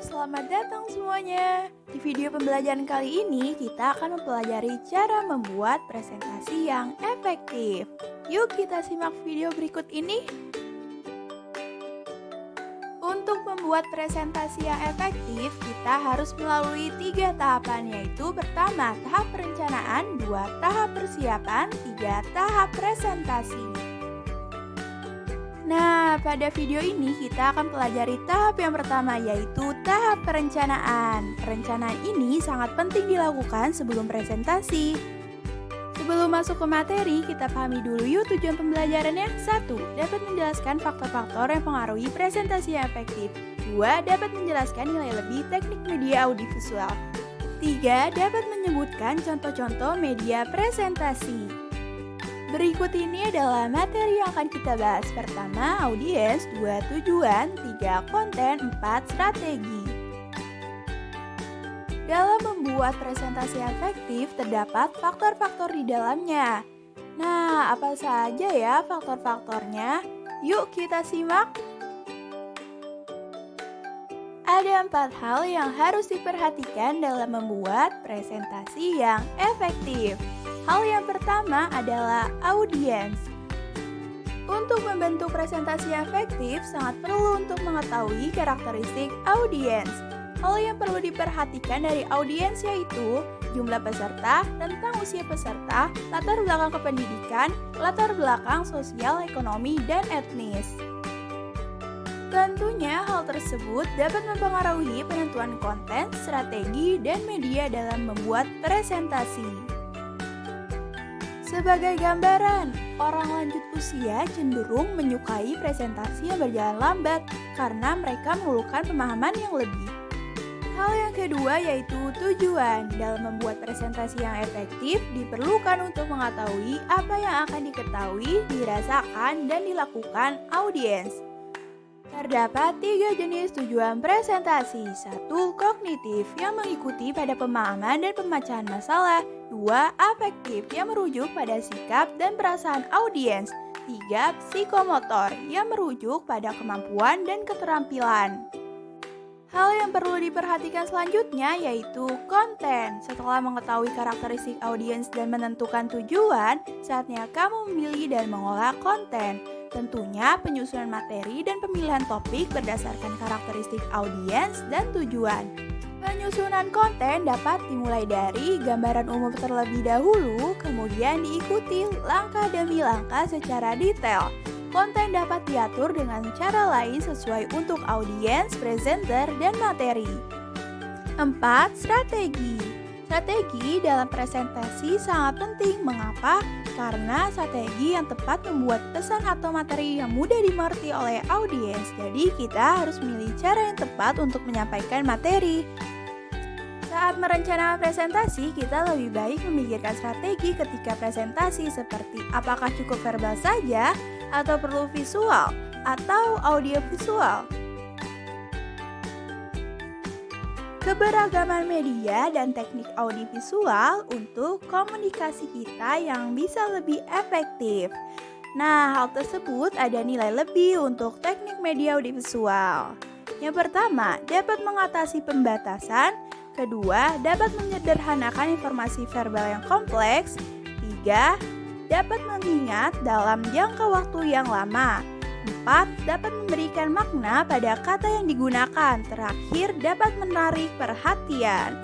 selamat datang semuanya. Di video pembelajaran kali ini, kita akan mempelajari cara membuat presentasi yang efektif. Yuk kita simak video berikut ini. Untuk membuat presentasi yang efektif, kita harus melalui 3 tahapan, yaitu pertama, tahap perencanaan, 2 tahap persiapan, 3 tahap presentasi. Nah, pada video ini kita akan pelajari tahap yang pertama, yaitu tahap perencanaan. Perencanaan ini sangat penting dilakukan sebelum presentasi. Sebelum masuk ke materi, kita pahami dulu yuk tujuan pembelajarannya. 1. Dapat menjelaskan faktor-faktor yang mempengaruhi presentasi yang efektif. 2. Dapat menjelaskan nilai lebih teknik media audiovisual. 3. Dapat menyebutkan contoh-contoh media presentasi. Berikut ini adalah materi yang akan kita bahas. Pertama, audiens, 2 tujuan, 3 konten, 4 strategi. Dalam membuat presentasi efektif, terdapat faktor-faktor di dalamnya. Nah, apa saja ya faktor-faktornya? Yuk kita simak. Ada 4 hal yang harus diperhatikan dalam membuat presentasi yang efektif. Hal yang pertama adalah audiens. Untuk membentuk presentasi yang efektif, sangat perlu untuk mengetahui karakteristik audiens. Hal yang perlu diperhatikan dari audiens yaitu jumlah peserta, rentang usia peserta, latar belakang kependidikan, latar belakang sosial, ekonomi, dan etnis. Tentunya hal tersebut dapat mempengaruhi penentuan konten, strategi, dan media dalam membuat presentasi. Sebagai gambaran, orang lanjut usia cenderung menyukai presentasi yang berjalan lambat karena mereka memerlukan pemahaman yang lebih. Hal yang kedua yaitu tujuan. Dalam membuat presentasi yang efektif, diperlukan untuk mengetahui apa yang akan diketahui, dirasakan, dan dilakukan audiens. Terdapat 3 jenis tujuan presentasi. 1. Kognitif yang mengikuti pada pemahaman dan pemecahan masalah. 2. Afektif yang merujuk pada sikap dan perasaan audiens. 3. Psikomotor yang merujuk pada kemampuan dan keterampilan. Hal yang perlu diperhatikan selanjutnya yaitu konten. Setelah mengetahui karakteristik audiens dan menentukan tujuan, saatnya kamu memilih dan mengolah konten. Tentunya penyusunan materi dan pemilihan topik berdasarkan karakteristik audiens dan tujuan. Penyusunan konten dapat dimulai dari gambaran umum terlebih dahulu, kemudian diikuti langkah demi langkah secara detail. Konten dapat diatur dengan cara lain sesuai untuk audiens, presenter, dan materi. 4. Strategi. Strategi dalam presentasi sangat penting. Mengapa? Karena strategi yang tepat membuat pesan atau materi yang mudah dimengerti oleh audiens. Jadi kita harus memilih cara yang tepat untuk menyampaikan materi. Saat merencanakan presentasi, kita lebih baik memikirkan strategi ketika presentasi seperti apakah cukup verbal saja, atau perlu visual, atau audiovisual. Keberagaman media dan teknik audiovisual untuk komunikasi kita yang bisa lebih efektif. Nah, hal tersebut ada nilai lebih untuk teknik media audiovisual. Yang pertama, dapat mengatasi pembatasan. Kedua, dapat menyederhanakan informasi verbal yang kompleks. 3. Dapat mengingat dalam jangka waktu yang lama. 4. Dapat memberikan makna pada kata yang digunakan. Terakhir, dapat menarik perhatian.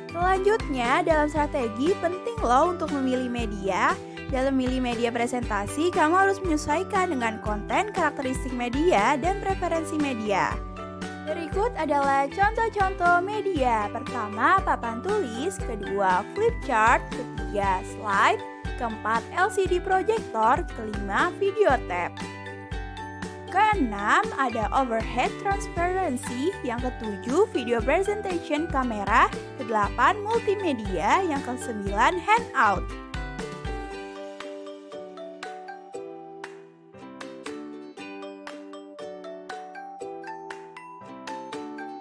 Selanjutnya, dalam strategi penting loh untuk memilih media. Dalam memilih media presentasi, kamu harus menyesuaikan dengan konten, karakteristik media, dan preferensi media. Berikut adalah contoh-contoh media. Pertama, papan tulis. Kedua, flip chart. Ketiga, slide. Keempat, LCD projector. Kelima, video tape. Keenam, ada overhead transparency. Yang ketujuh, video presentation kamera. Kedelapan, multimedia. Yang kesembilan, handout.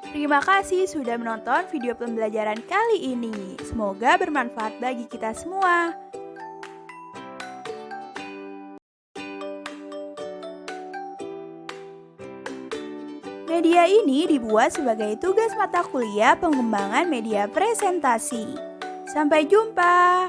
Terima kasih sudah menonton video pembelajaran kali ini. Semoga bermanfaat bagi kita semua. Media ini dibuat sebagai tugas mata kuliah pengembangan media presentasi. Sampai jumpa.